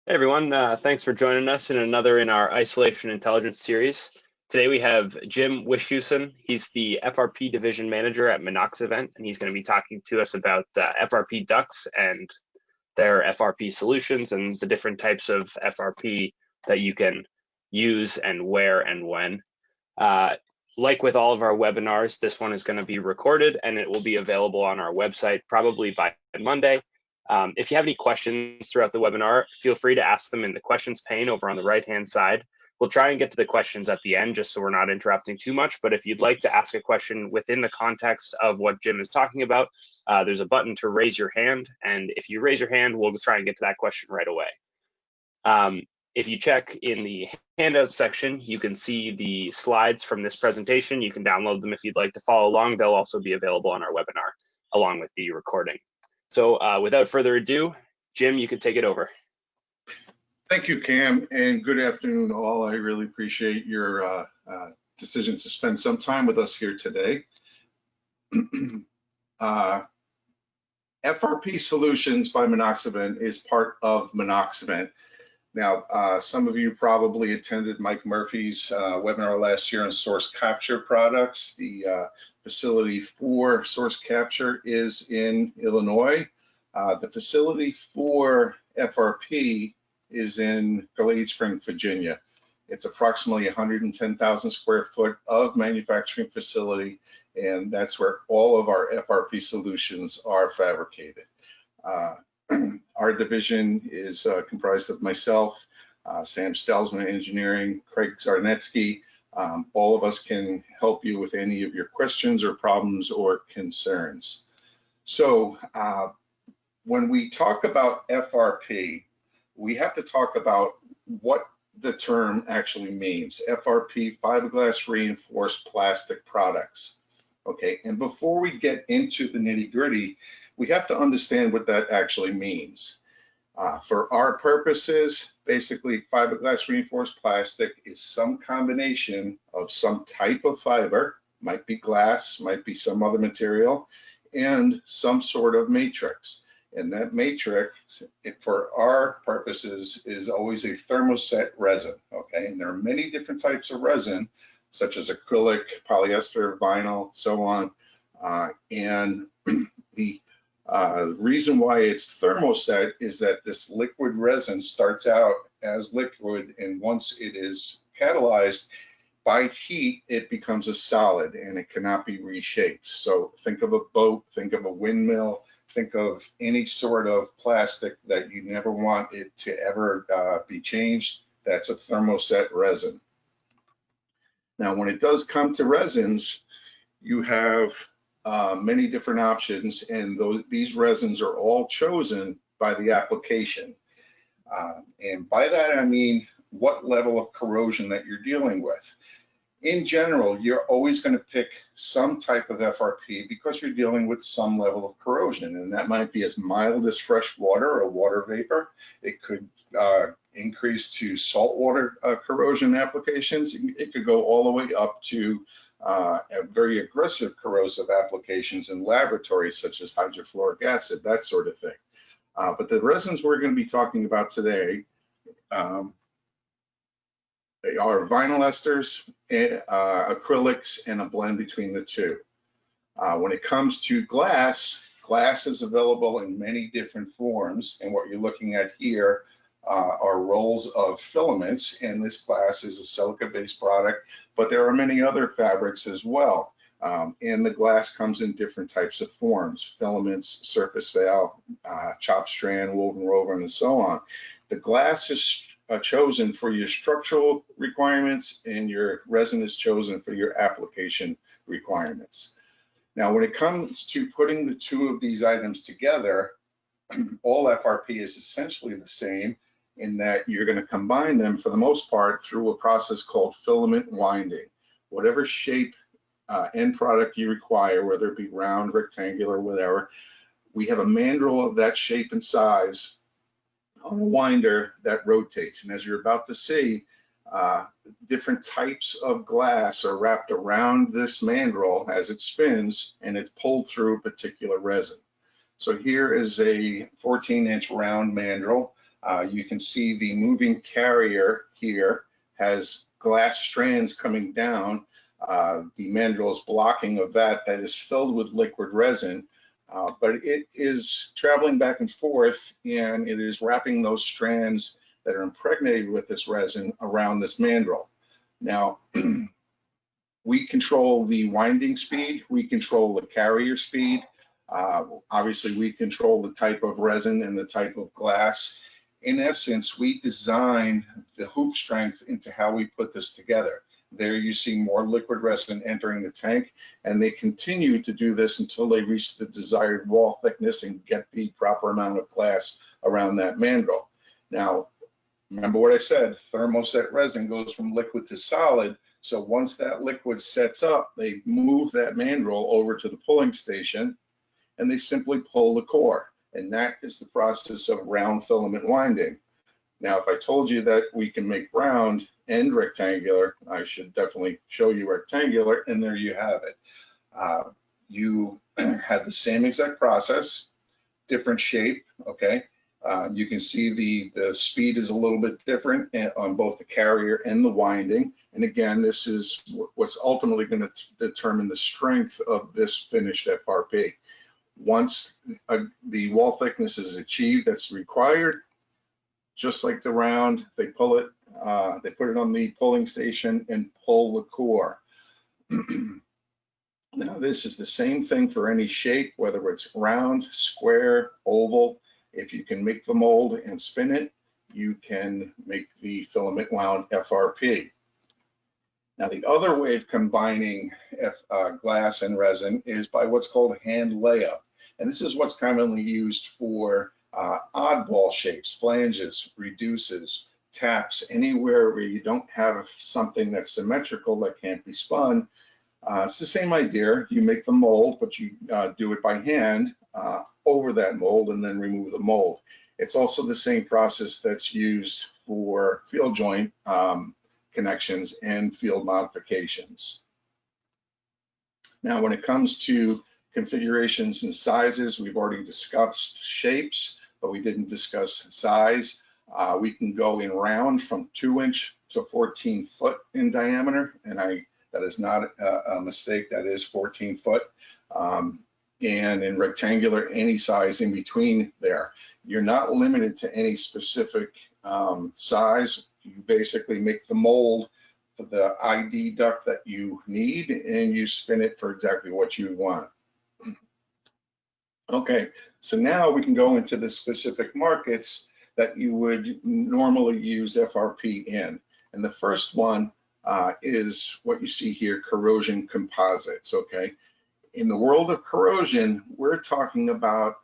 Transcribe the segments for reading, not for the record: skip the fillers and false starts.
Hey everyone, thanks for joining us in another in our Isolation Intelligence series. Today we have Jim Wischhusen. He's the FRP division manager at Monoxivent, and he's going to be talking to us about FRP ducts and their FRP solutions and the different types of FRP that you can use and where and when. Like with all of our webinars, this one is going to be recorded and it will be available on our website probably by Monday. If you have any questions throughout the webinar, feel free to ask them in the questions pane over on the right-hand side. We'll try and get to the questions at the end just so we're not interrupting too much, but if you'd like to ask a question within the context of what Jim is talking about, there's a button to raise your hand, and if you raise your hand, we'll try and get to that question right away. If you check in the handout section, you can see the slides from this presentation. You can download them if you'd like to follow along. They'll also be available on our webinar along with the recording. So without further ado, Jim, you can take it over. Thank you, Cam, and good afternoon all. I really appreciate your decision to spend some time with us here today. FRP Solutions by Monoxivent is part of Monoxivent. Now, some of you probably attended Mike Murphy's webinar last year on source capture products. The facility for source capture is in Illinois. The facility for FRP is in Glade Spring, Virginia. It's approximately 110,000 square foot of manufacturing facility, and that's where all of our FRP solutions are fabricated. Our division is comprised of myself, Sam Stelzman, engineering, Craig Zarnetsky. All of us can help you with any of your questions or problems or concerns. So when we talk about FRP, we have to talk about what the term actually means. FRP, fiberglass reinforced plastic products. Okay, and before we get into the nitty-gritty, we have to understand what that actually means. For our purposes, basically fiberglass reinforced plastic is some combination of some type of fiber, might be glass, might be some other material, and some sort of matrix. And that matrix, for our purposes, is always a thermoset resin, okay? And there are many different types of resin, such as acrylic, polyester, vinyl, so on. And the reason why it's thermoset is that this liquid resin starts out as liquid, and once it is catalyzed by heat, it becomes a solid and it cannot be reshaped. So think of a boat, think of a windmill, think of any sort of plastic that you never want it to ever be changed. That's a thermoset resin. Now, when it does come to resins, you have many different options, and these resins are all chosen by the application. And by that, I mean what level of corrosion that you're dealing with. In general, you're always going to pick some type of FRP because you're dealing with some level of corrosion, and that might be as mild as fresh water or water vapor. It could increase to saltwater corrosion applications. It could go all the way up to very aggressive corrosive applications in laboratories such as hydrofluoric acid, that sort of thing. But the resins we're going to be talking about today, they are vinyl esters, acrylics, and a blend between the two. When it comes to glass, glass is available in many different forms, and what you're looking at here are rolls of filaments, and this glass is a silica-based product, but there are many other fabrics as well. And the glass comes in different types of forms: filaments, surface veil, chopped strand, woven woven, and so on. The glass is chosen for your structural requirements, and your resin is chosen for your application requirements. Now, when it comes to putting the two of these items together, all FRP is essentially the same in that you're going to combine them for the most part through a process called filament winding. Whatever shape end product you require, whether it be round, rectangular, whatever, we have a mandrel of that shape and size on a winder that rotates. And as you're about to see, different types of glass are wrapped around this mandrel as it spins, and it's pulled through a particular resin. So here is a 14-inch round mandrel. You can see the moving carrier here has glass strands coming down. The mandrel is blocking a vat that is filled with liquid resin, but it is traveling back and forth, and it is wrapping those strands that are impregnated with this resin around this mandrel. Now, we control the winding speed, we control the carrier speed. Obviously, we control the type of resin and the type of glass. In essence, we design the hoop strength into how we put this together. There you see more liquid resin entering the tank, and they continue to do this until they reach the desired wall thickness and get the proper amount of glass around that mandrel. Now, remember what I said, thermoset resin goes from liquid to solid. So once that liquid sets up, they move that mandrel over to the pulling station, and they simply pull the core. And that is the process of round filament winding. Now, if I told you that we can make round and rectangular, I should definitely show you rectangular, and there you have it. You have the same exact process, different shape, okay? You can see the speed is a little bit different on both the carrier and the winding. And again, this is what's ultimately going to determine the strength of this finished FRP. Once the wall thickness is achieved that's required, just like the round, they pull it, they put it on the pulling station and pull the core. Now, this is the same thing for any shape, whether it's round, square, oval. If you can make the mold and spin it, you can make the filament wound FRP. Now, the other way of combining glass and resin is by what's called hand layup. And this is what's commonly used for oddball shapes, flanges, reduces, taps, anywhere where you don't have something that's symmetrical that can't be spun. It's the same idea. You make the mold, but you do it by hand over that mold and then remove the mold. It's also the same process that's used for field joint connections and field modifications. Now, when it comes to configurations and sizes, we've already discussed shapes, but we didn't discuss size. We can go in round from 2-inch to 14 foot in diameter, and that is not a mistake, that is 14 foot. And in rectangular, any size in between there. You're not limited to any specific size. You basically make the mold for the ID duct that you need, and you spin it for exactly what you want. Okay, so now we can go into the specific markets that you would normally use FRP in. And the first one is what you see here, corrosion composites, okay? In the world of corrosion, we're talking about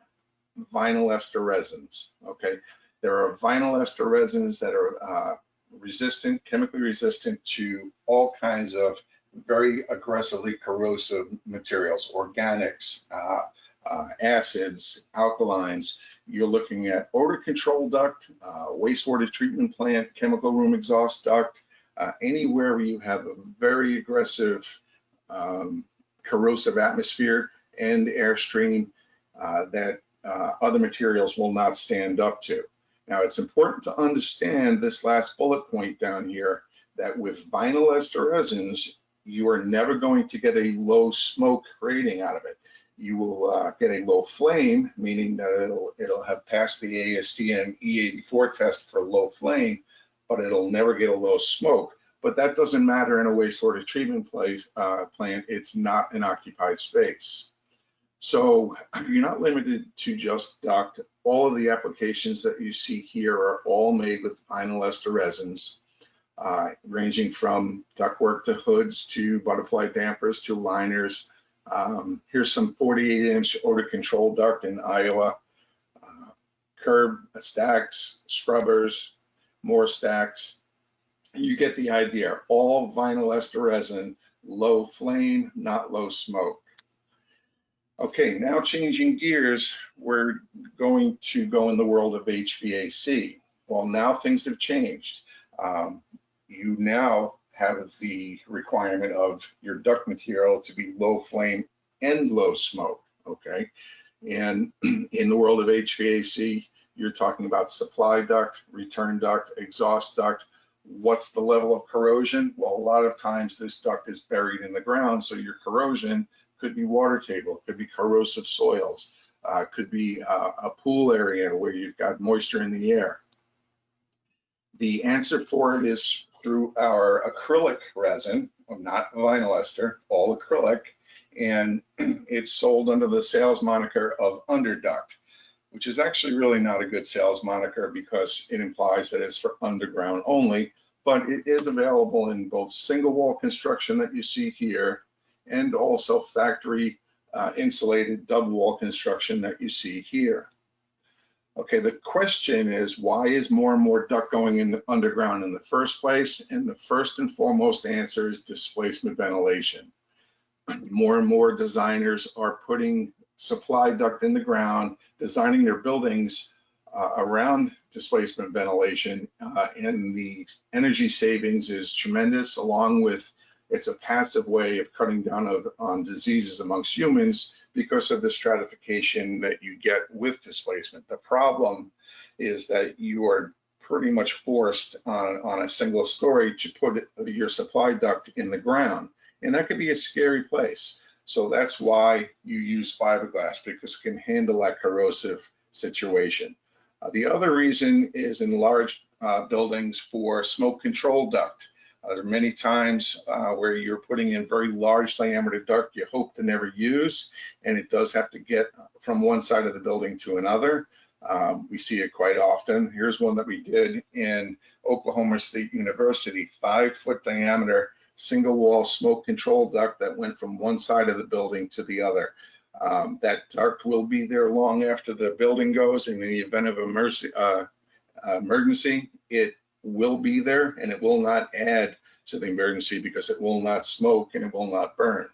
vinyl ester resins, okay? There are vinyl ester resins that are resistant, chemically resistant to all kinds of very aggressively corrosive materials, organics, acids, alkalines. You're looking at odor control duct, wastewater treatment plant, chemical room exhaust duct, anywhere where you have a very aggressive corrosive atmosphere and airstream that other materials will not stand up to. Now, it's important to understand this last bullet point down here, that with vinyl ester resins, you are never going to get a low smoke rating out of it. You will get a low flame, meaning that it'll have passed the ASTM E84 test for low flame, but it'll never get a low smoke. But that doesn't matter in a wastewater treatment plant. It's not an occupied space. So you're not limited to just duct. All of the applications that you see here are all made with vinyl ester resins, ranging from ductwork to hoods to butterfly dampers to liners. Here's some 48-inch odor control duct in Iowa, curb stacks, scrubbers, more stacks. You get the idea. All vinyl ester resin, low flame, not low smoke. Okay, now changing gears, we're going to go in the world of HVAC. Well, now things have changed. You now have the requirement of your duct material to be low flame and low smoke, okay? And in the world of HVAC, you're talking about supply duct, return duct, exhaust duct. What's the level of corrosion? Well, a lot of times this duct is buried in the ground, so your corrosion could be water table, could be corrosive soils, could be a pool area where you've got moisture in the air. The answer for it is through our acrylic resin, not vinyl ester, all acrylic, and it's sold under the sales moniker of underduct, which is actually really not a good sales moniker because it implies that it's for underground only, but it is available in both single wall construction that you see here and also factory insulated double wall construction that you see here. Okay, the question is, why is more and more duct going in the underground in the first place? And the first and foremost answer is displacement ventilation. More and more designers are putting supply duct in the ground, designing their buildings around displacement ventilation, and the energy savings is tremendous, along with it's a passive way of cutting down on diseases amongst humans because of the stratification that you get with displacement. The problem is that you are pretty much forced on a single story to put your supply duct in the ground, and that could be a scary place. So that's why you use fiberglass, because it can handle that corrosive situation. The other reason is in large buildings for smoke control duct. There are many times where you're putting in very large diameter duct you hope to never use, and it does have to get from one side of the building to another. We see it quite often. Here's one that we did in Oklahoma State University, 5-foot diameter single wall smoke control duct that went from one side of the building to the other. That duct will be there long after the building goes. In the event of emergency, it will be there, and it will not add to the emergency because it will not smoke and it will not burn.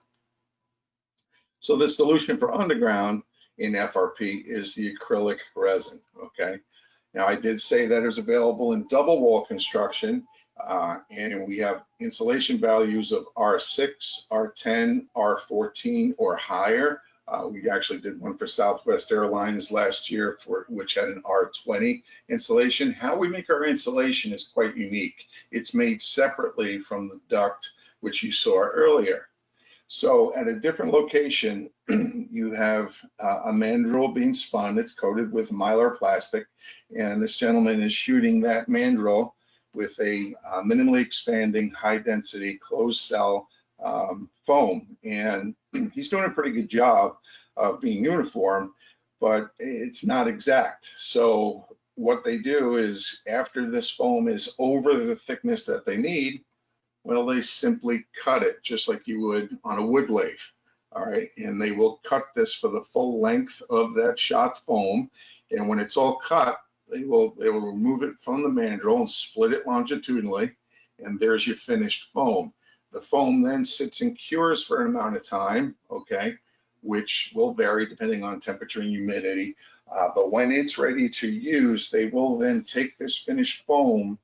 So the solution for underground in FRP is the acrylic resin, okay? Now, I did say that it's available in double wall construction, and we have insulation values of R6, R10, R14 or higher. We actually did one for Southwest Airlines last year, which had an R20 insulation. How we make our insulation is quite unique. It's made separately from the duct, which you saw earlier. So at a different location, you have a mandrel being spun. It's coated with mylar plastic, and this gentleman is shooting that mandrel with a minimally expanding, high-density closed cell foam, and he's doing a pretty good job of being uniform, but it's not exact. So what they do is, after this foam is over the thickness that they need, well, they simply cut it just like you would on a wood lathe. All right, and they will cut this for the full length of that shot foam, and when it's all cut, they will remove it from the mandrel and split it longitudinally, and there's your finished foam. The foam then sits and cures for an amount of time, okay, which will vary depending on temperature and humidity. But when it's ready to use, they will then take this finished foam,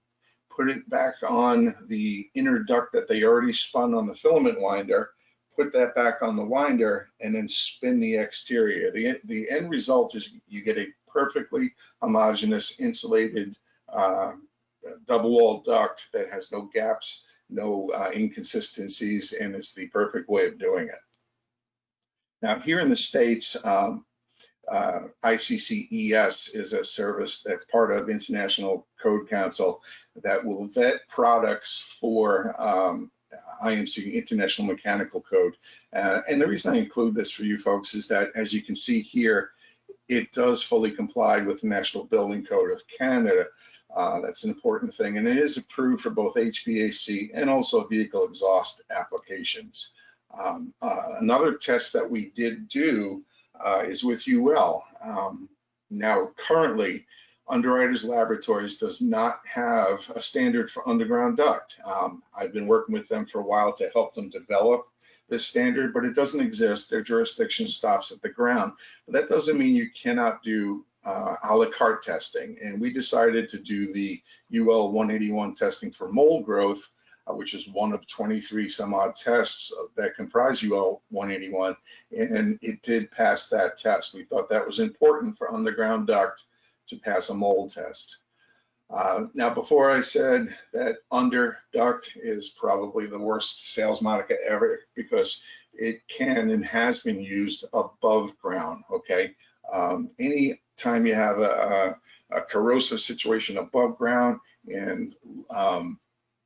put it back on the inner duct that they already spun on the filament winder, put that back on the winder, and then spin the exterior. The end result is you get a perfectly homogeneous insulated double wall duct that has no gaps, no inconsistencies, and it's the perfect way of doing it. Now, here in the States, ICCES is a service that's part of International Code Council that will vet products for IMC, International Mechanical Code. And the reason I include this for you folks is that, as you can see here, it does fully comply with the National Building Code of Canada. That's an important thing, and it is approved for both HVAC and also vehicle exhaust applications. Another test that we did do is with UL. Now, currently, Underwriters Laboratories does not have a standard for underground duct. I've been working with them for a while to help them develop this standard, but it doesn't exist. Their jurisdiction stops at the ground. But that doesn't mean you cannot do a la carte testing. And we decided to do the UL 181 testing for mold growth, which is one of 23 some odd tests that comprise UL 181, and it did pass that test. We thought that was important for underground duct to pass a mold test. Now, before I said that under duct is probably the worst sales moniker ever, because it can and has been used above ground, okay? Any time you have a corrosive situation above ground and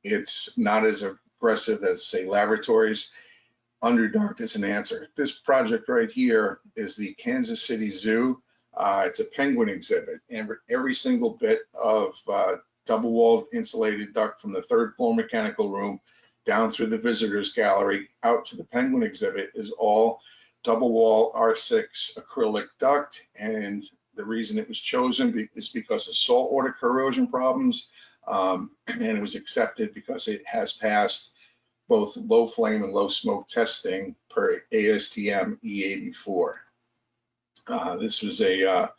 it's not as aggressive as, say, laboratories, under duct is an answer. This project right here is the Kansas City Zoo. It's a penguin exhibit, and every single bit of double-walled insulated duct from the third floor mechanical room down through the visitors gallery out to the penguin exhibit is all double-wall R6 acrylic duct. And the reason it was chosen is because of saltwater corrosion problems, and it was accepted because it has passed both low flame and low smoke testing per ASTM E84. This was a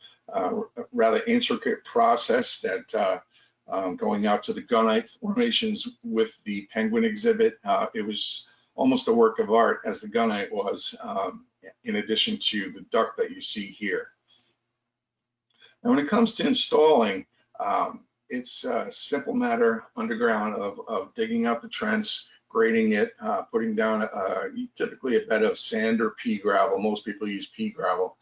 rather intricate process that going out to the gunite formations with the penguin exhibit, it was almost a work of art, as the gunite was, in addition to the duct that you see here. Now, when it comes to installing, it's a simple matter underground of digging out the trench, grading it, putting down typically a bed of sand or pea gravel. Most people use pea gravel.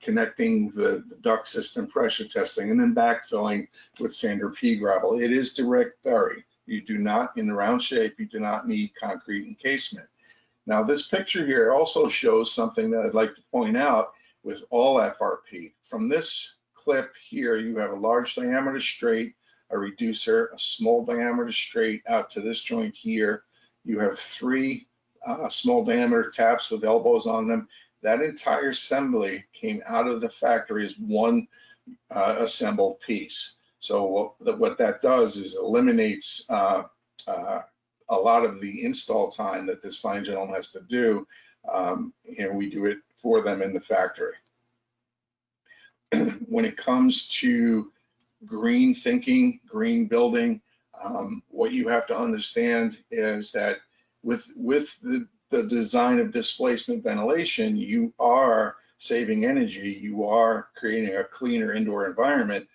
Connecting the duct system, pressure testing, and then backfilling with sand or pea gravel. It is direct bury. You do not, in the round shape, you do not need concrete encasement. Now, this picture here also shows something that I'd like to point out with all FRP. From this clip here, you have a large diameter straight, a reducer, a small diameter straight out to this joint here. You have three small diameter taps with elbows on them. That entire assembly came out of the factory as one assembled piece. So what that does is eliminates a lot of the install time that this fine gentleman has to do, and we do it for them in the factory. When it comes to green thinking, green building, what you have to understand is that with the design of displacement ventilation, you are saving energy, you are creating a cleaner indoor environment,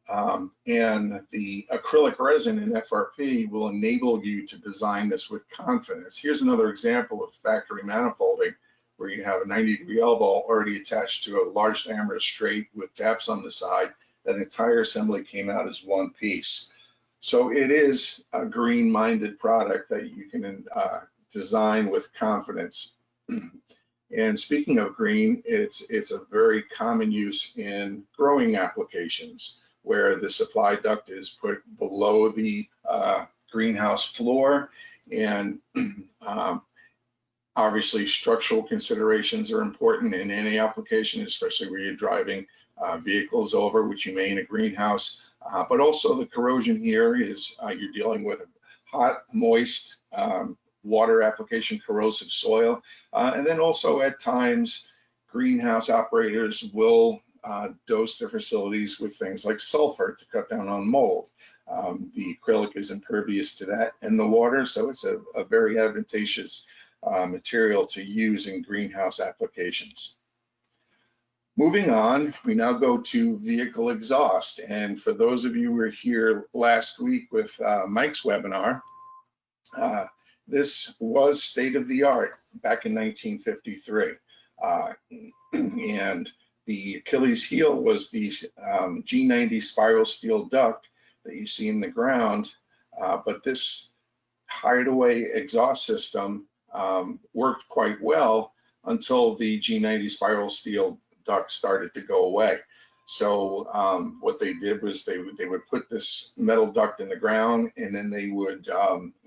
and the acrylic resin in FRP will enable you to design this with confidence. Here's another example of factory manifolding, where you have a 90-degree elbow already attached to a large diameter straight with taps on the side. That entire assembly came out as one piece. So it is a green-minded product that you can design with confidence. And speaking of green, it's a very common use in growing applications, where the supply duct is put below the greenhouse floor, and obviously structural considerations are important in any application, especially where you're driving vehicles over, which you may in a greenhouse. But also the corrosion here is you're dealing with hot, moist, water application, corrosive soil. And then also at times, greenhouse operators will dose their facilities with things like sulfur to cut down on mold. The acrylic is impervious to that and the water, so it's a very advantageous material to use in greenhouse applications. Moving on, we now go to vehicle exhaust. And for those of you who were here last week with Mike's webinar, this was state of the art back in 1953. And the Achilles heel was the G90 spiral steel duct that you see in the ground. But this hideaway exhaust system worked quite well until the G90 spiral steel duct started to go away. So what they did was they would put this metal duct in the ground, and then they would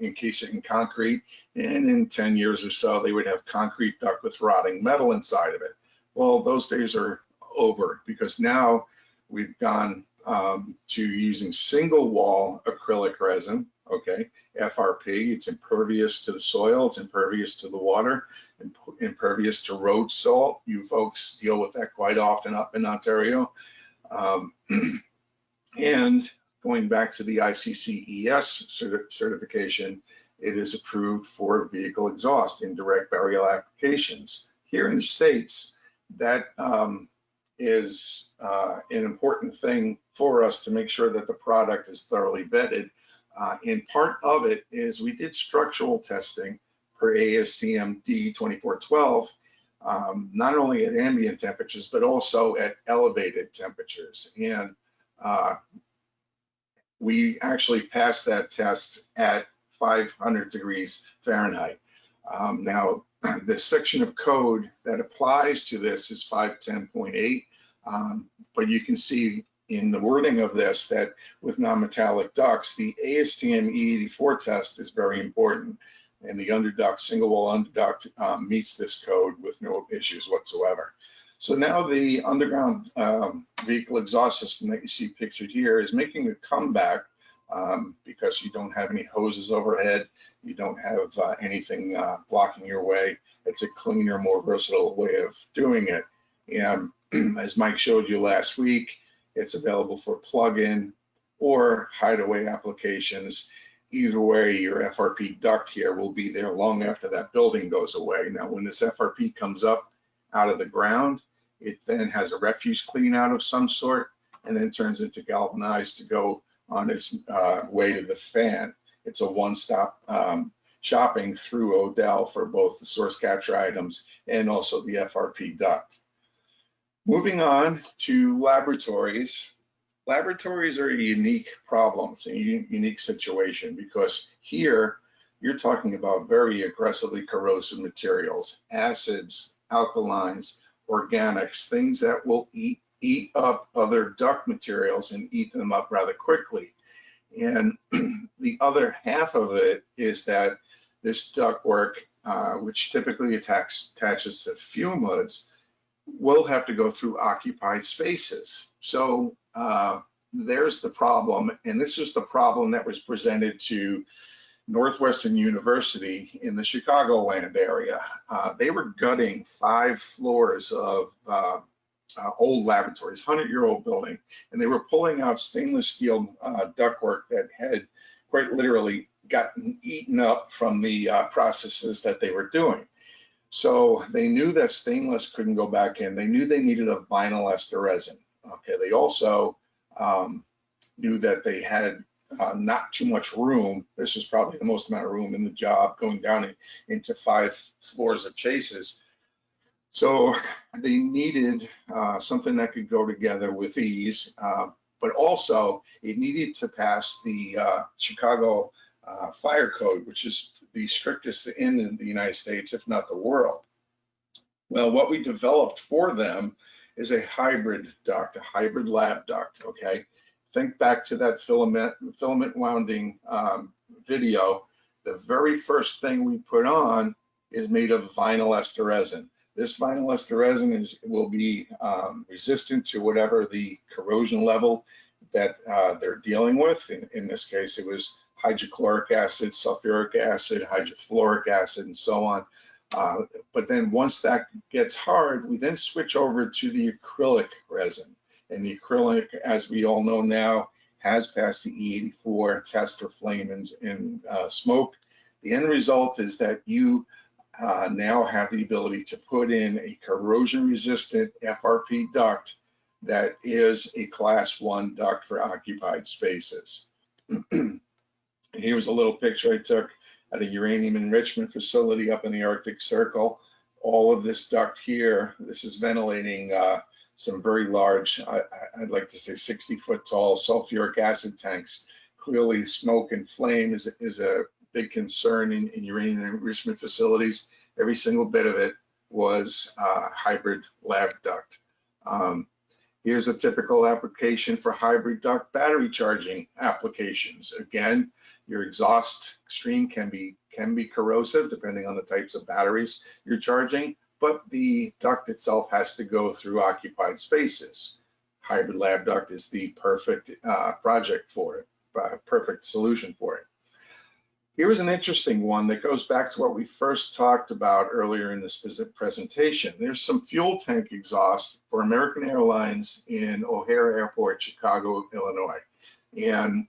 encase it in concrete, and in 10 years or so they would have concrete duct with rotting metal inside of it. Well, those days are over, because now we've gone to using single wall acrylic resin, okay, FRP. It's impervious to the soil, it's impervious to the water, impervious to road salt. You folks deal with that quite often up in Ontario. And going back to the ICCES certification, it is approved for vehicle exhaust in direct burial applications. Here in the States, that is an important thing for us to make sure that the product is thoroughly vetted. And part of it is we did structural testing per ASTM D2412, not only at ambient temperatures, but also at elevated temperatures. And we actually passed that test at 500 degrees Fahrenheit. Now, the section of code that applies to this is 510.8, but you can see in the wording of this that with non-metallic ducts, the ASTM E84 test is very important, and the underduct, single wall underduct meets this code with no issues whatsoever. So now the underground vehicle exhaust system that you see pictured here is making a comeback because you don't have any hoses overhead, you don't have anything blocking your way. It's a cleaner, more versatile way of doing it. And as Mike showed you last week, it's available for plug-in or hideaway applications. Either way, your FRP duct here will be there long after that building goes away. Now, when this FRP comes up out of the ground, it then has a refuse clean out of some sort and then turns into galvanized to go on its way to the fan. It's a one-stop shopping through Odell for both the source capture items and also the FRP duct. Moving on to laboratories. Laboratories are a unique problem. It's a unique situation because here you're talking about very aggressively corrosive materials, acids, alkalines, organics, things that will eat up other duct materials and eat them up rather quickly. And the other half of it is that this ductwork, which typically attaches to fume hoods, will have to go through occupied spaces. So there's the problem, and this is the problem that was presented to Northwestern University in the Chicagoland area. They were gutting 5 floors of old laboratories, 100-year-old building, and they were pulling out stainless steel ductwork that had quite literally gotten eaten up from the processes that they were doing. So they knew that stainless couldn't go back in. They knew they needed a vinyl ester resin. Okay, they also knew that they had not too much room. This was probably the most amount of room in the job, going down into 5 floors of chases. So they needed something that could go together with ease, but also it needed to pass the Chicago fire code, which is the strictest in the United States, if not the world. Well, what we developed for them is a hybrid duct, a hybrid lab duct, okay? Think back to that filament wounding video. The very first thing we put on is made of vinyl ester resin. This vinyl ester resin will be resistant to whatever the corrosion level that they're dealing with. In this case, it was hydrochloric acid, sulfuric acid, hydrofluoric acid, and so on. But then once that gets hard, we then switch over to the acrylic resin. And the acrylic, as we all know now, has passed the E84 test for flame and smoke. The end result is that you now have the ability to put in a corrosion-resistant FRP duct that is a Class 1 duct for occupied spaces. Here's a little picture I took at a uranium enrichment facility up in the Arctic Circle. All of this duct here, this is ventilating some very large, I'd like to say 60-foot tall sulfuric acid tanks. Clearly smoke and flame is a big concern in uranium enrichment facilities. Every single bit of it was hybrid lab duct. Here's a typical application for hybrid duct battery charging applications. Again, your exhaust stream can be corrosive depending on the types of batteries you're charging, but the duct itself has to go through occupied spaces. Hybrid lab duct is the perfect project for it, perfect solution for it. Here is an interesting one that goes back to what we first talked about earlier in this presentation. There's some fuel tank exhaust for American Airlines in O'Hare Airport, Chicago, Illinois. And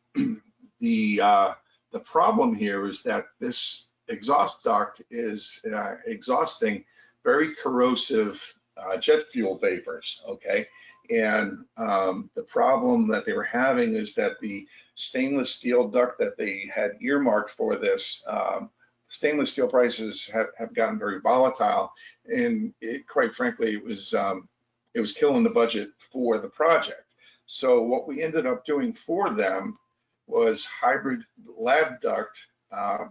the problem here is that this exhaust duct is exhausting very corrosive jet fuel vapors, okay? And the problem that they were having is that the stainless steel duct that they had earmarked for this, stainless steel prices have gotten very volatile, and quite frankly, it was killing the budget for the project. So what we ended up doing for them was hybrid lab duct,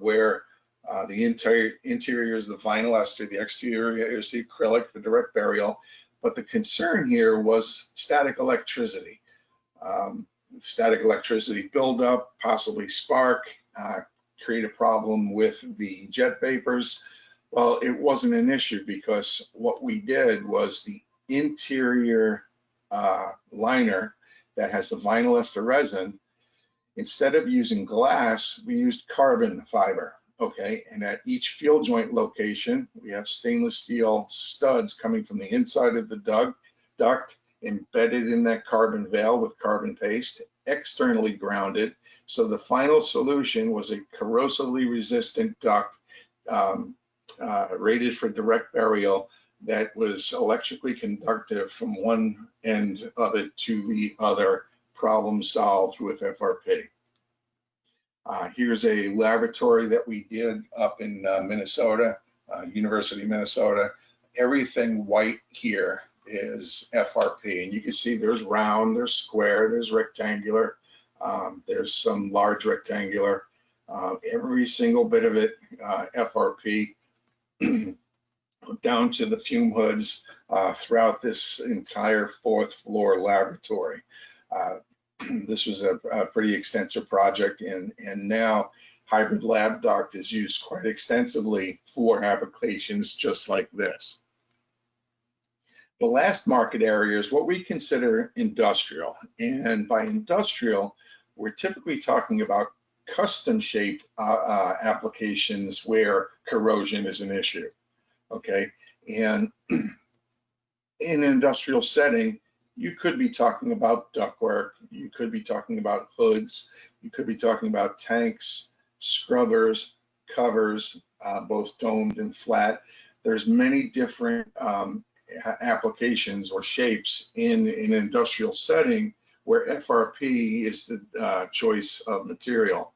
where the interior is the vinyl ester, the exterior is the acrylic for direct burial. But the concern here was static electricity. Static electricity buildup, possibly spark, create a problem with the jet vapors. Well, it wasn't an issue because what we did was the interior liner that has the vinyl ester resin, instead of using glass, we used carbon fiber. Okay, and at each field joint location, we have stainless steel studs coming from the inside of the duct, embedded in that carbon veil with carbon paste, externally grounded. So the final solution was a corrosively resistant duct rated for direct burial that was electrically conductive from one end of it to the other, problem solved with FRP. Here's a laboratory that we did up in Minnesota, University of Minnesota. Everything white here is FRP, and you can see there's round, there's square, there's rectangular, there's some large rectangular, every single bit of it FRP, down to the fume hoods throughout this entire 4th floor laboratory. This was a pretty extensive project, and now hybrid lab duct is used quite extensively for applications just like this. The last market area is what we consider industrial, and by industrial, we're typically talking about custom shaped applications where corrosion is an issue, okay? And in an industrial setting, you could be talking about ductwork, you could be talking about hoods, you could be talking about tanks, scrubbers, covers, both domed and flat. There's many different applications or shapes in an industrial setting where FRP is the choice of material.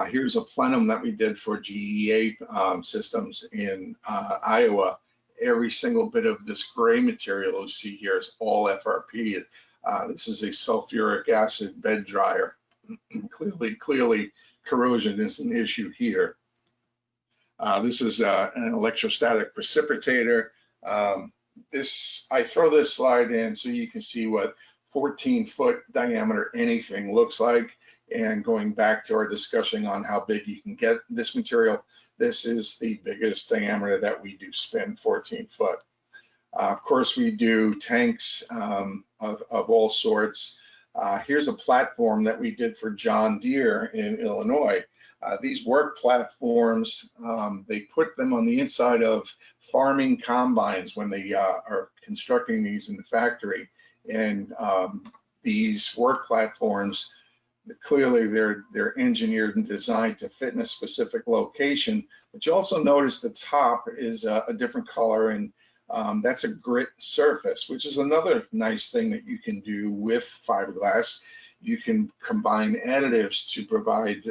Here's a plenum that we did for GEA systems in Iowa. Every single bit of this gray material you see here is all FRP. This is a sulfuric acid bed dryer. Clearly, corrosion is an issue here. This is an electrostatic precipitator. I throw this slide in so you can see what 14-foot diameter anything looks like. And going back to our discussion on how big you can get this material, this is the biggest diameter that we do spin, 14 foot. Of course, we do tanks of all sorts. Here's a platform that we did for John Deere in Illinois. These work platforms, they put them on the inside of farming combines when they are constructing these in the factory. And these work platforms, clearly they're engineered and designed to fit in a specific location, but you also notice the top is a different color, and that's a grit surface, which is another nice thing that you can do with fiberglass. You can combine additives to provide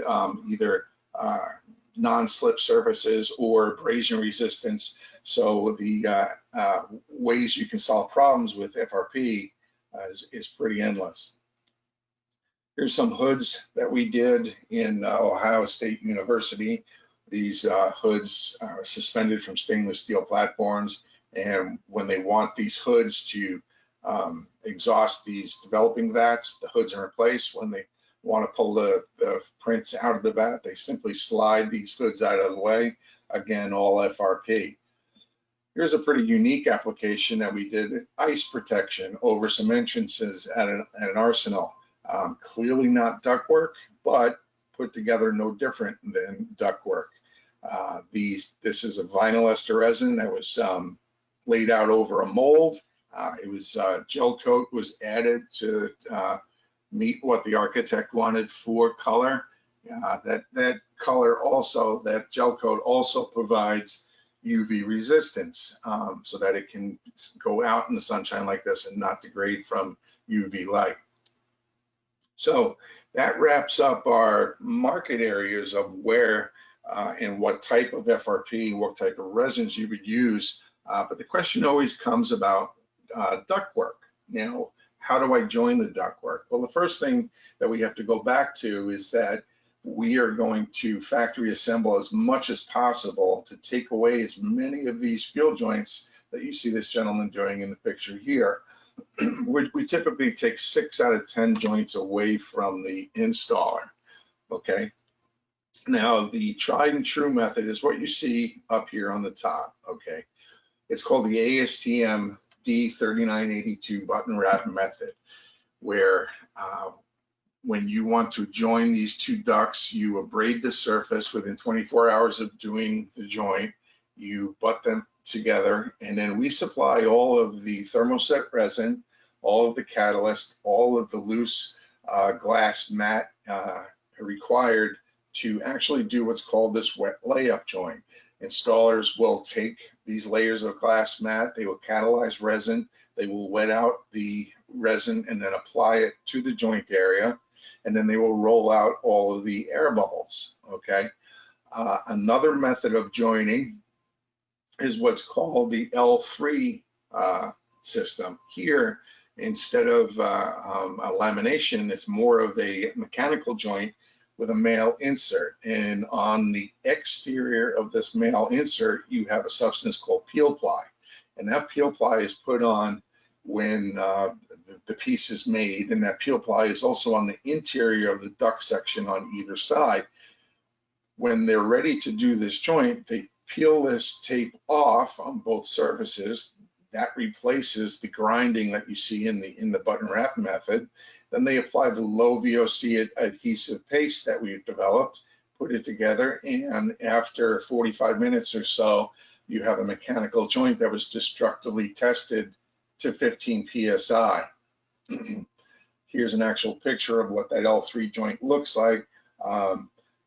either non-slip surfaces or abrasion resistance. So the ways you can solve problems with FRP is pretty endless. Here's some hoods that we did in Ohio State University. These hoods are suspended from stainless steel platforms, and when they want these hoods to exhaust these developing vats, the hoods are in place. When they want to pull the prints out of the vat, they simply slide these hoods out of the way. Again, all FRP. Here's a pretty unique application that we did, ice protection over some entrances at an arsenal. Clearly not ductwork, but put together no different than ductwork. This is a vinyl ester resin that was laid out over a mold. It was gel coat was added to meet what the architect wanted for color. That color also, that gel coat also provides UV resistance so that it can go out in the sunshine like this and not degrade from UV light. So that wraps up our market areas of where and what type of FRP, what type of resins you would use. But the question always comes about ductwork. Now, how do I join the ductwork? Well, the first thing that we have to go back to is that we are going to factory assemble as much as possible to take away as many of these field joints that you see this gentleman doing in the picture here. We typically take 6 out of 10 joints away from the installer, okay? Now, the tried and true method is what you see up here on the top, okay? It's called the ASTM D3982 button wrap method, where when you want to join these two ducts, you abrade the surface within 24 hours of doing the joint, you butt them together, and then we supply all of the thermoset resin, all of the catalyst, all of the loose glass mat required to actually do what's called this wet layup joint. Installers will take these layers of glass mat, they will catalyze resin, they will wet out the resin and then apply it to the joint area, and then they will roll out all of the air bubbles, okay? Another method of joining is what's called the L3 system. Here, instead of a lamination, it's more of a mechanical joint with a male insert. And on the exterior of this male insert, you have a substance called peel ply. And that peel ply is put on when the piece is made, and that peel ply is also on the interior of the duct section on either side. When they're ready to do this joint, they peel this tape off on both surfaces. That replaces the grinding that you see in the button wrap method. Then they apply the low VOC adhesive paste that we've developed, put it together, and after 45 minutes or so, you have a mechanical joint that was destructively tested to 15 PSI. Here's an actual picture of what that L3 joint looks like.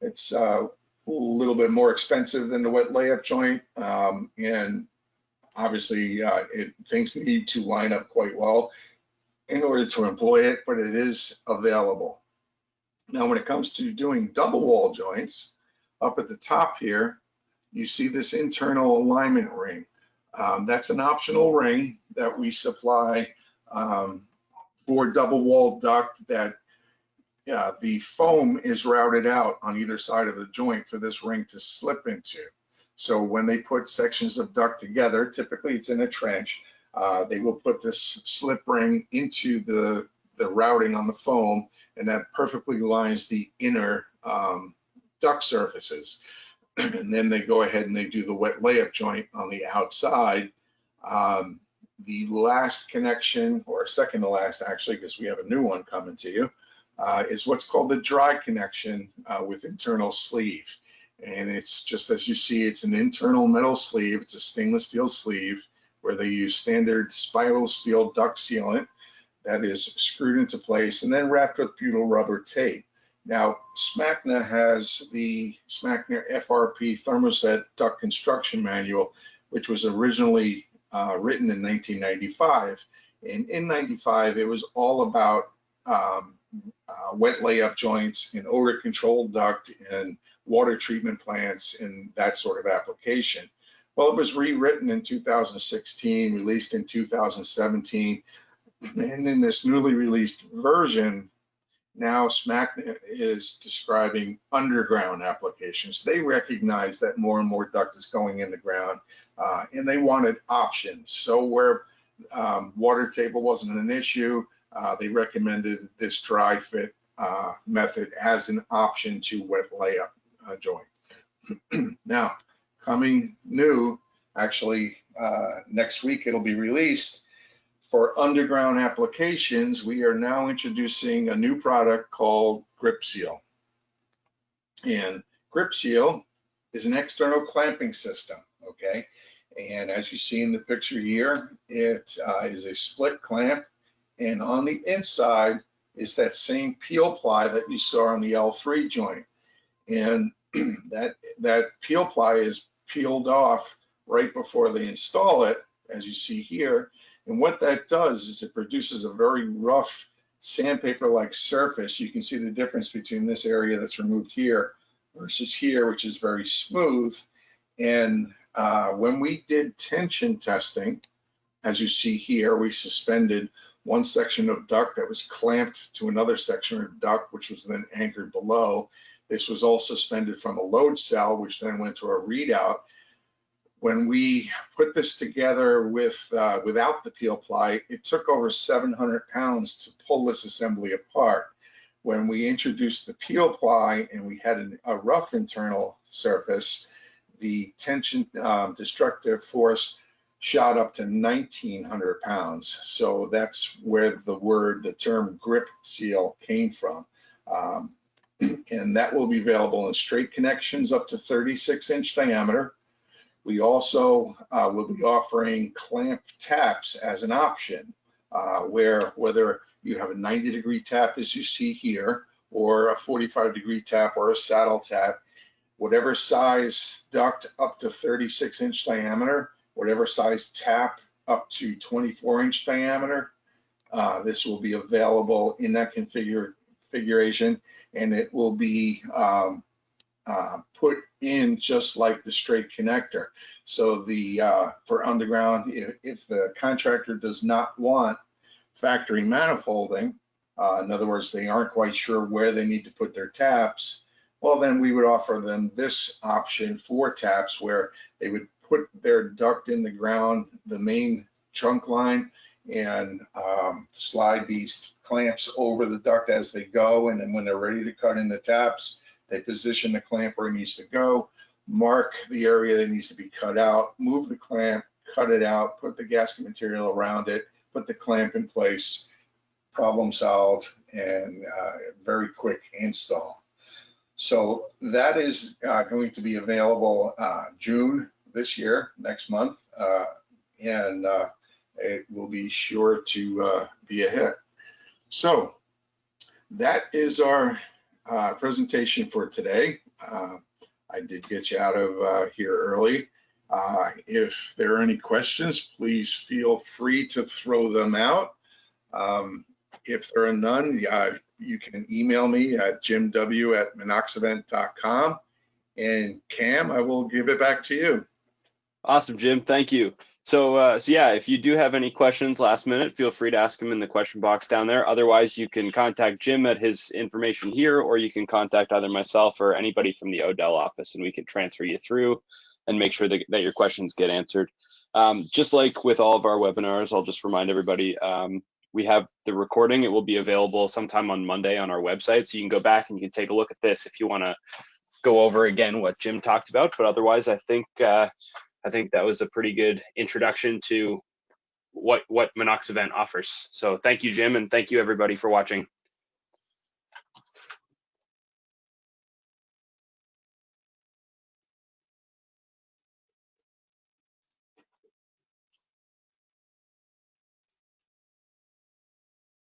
It's a little bit more expensive than the wet layup joint, and obviously things need to line up quite well in order to employ it, but it is available. Now, when it comes to doing double wall joints, up at the top here, you see this internal alignment ring. That's an optional ring that we supply for double wall duct that the foam is routed out on either side of the joint for this ring to slip into. So when they put sections of duct together, typically it's in a trench, they will put this slip ring into the routing on the foam, and that perfectly lines the inner duct surfaces. And then they go ahead and they do the wet layup joint on the outside. The last connection, or second to last actually, because we have a new one coming to you, is what's called the dry connection with internal sleeve. And it's just as you see, it's an internal metal sleeve. It's a stainless steel sleeve where they use standard spiral steel duct sealant that is screwed into place and then wrapped with butyl rubber tape. Now, SMACNA has the SMACNA FRP Thermoset Duct Construction Manual, which was originally written in 1995. And in 95, it was all about wet layup joints and odor control duct and water treatment plants and that sort of application. Well, it was rewritten in 2016, released in 2017, and in this newly released version, now SMACNA is describing underground applications. They recognize that more and more duct is going in the ground, and they wanted options. So where water table wasn't an issue, they recommended this dry fit method as an option to wet layup joint. Now, coming new, actually next week it'll be released. For underground applications, we are now introducing a new product called Grip Seal. And Grip Seal is an external clamping system, okay? And as you see in the picture here, it is a split clamp, and on the inside is that same peel ply that you saw on the L3 joint. And that peel ply is peeled off right before they install it, as you see here. And what that does is it produces a very rough sandpaper-like surface. You can see the difference between this area that's removed here versus here, which is very smooth. And when we did tension testing, as you see here, we suspended one section of duct that was clamped to another section of duct, which was then anchored below. This was all suspended from a load cell, which then went to a readout. When we put this together with without the peel ply, it took over 700 pounds to pull this assembly apart. When we introduced the peel ply and we had a rough internal surface, the tension destructive force shot up to 1,900 pounds. So that's where the term grip seal came from. And that will be available in straight connections up to 36-inch diameter. We also will be offering clamp taps as an option, where whether you have a 90-degree tap as you see here, or a 45-degree tap or a saddle tap, whatever size duct up to 36-inch diameter, whatever size tap up to 24-inch diameter, this will be available in that configuration, and it will be put in just like the straight connector. So for underground, if the contractor does not want factory manifolding, in other words, they aren't quite sure where they need to put their taps, well, then we would offer them this option for taps, where they would put their duct in the ground, the main trunk line, and slide these clamps over the duct as they go. And then when they're ready to cut in the taps, they position the clamp where it needs to go, mark the area that needs to be cut out, move the clamp, cut it out, put the gasket material around it, put the clamp in place, problem solved, and very quick install. So that is going to be available June this year, next month, and it will be sure to be a hit. So that is our presentation for today. I did get you out of here early. If there are any questions, please feel free to throw them out. If there are none, you can email me at jimw@monoxivent.com. And Cam, I will give it back to you. Awesome, Jim. Thank you. So yeah, if you do have any questions last minute, feel free to ask them in the question box down there. Otherwise, you can contact Jim at his information here, or you can contact either myself or anybody from the Odell office, and we can transfer you through and make sure that your questions get answered. Just like with all of our webinars, I'll just remind everybody, we have the recording. It will be available sometime on Monday on our website, so you can go back and you can take a look at this if you want to go over again what Jim talked about. But otherwise, I think that was a pretty good introduction to what Monoxivent offers. So thank you, Jim, and thank you everybody for watching.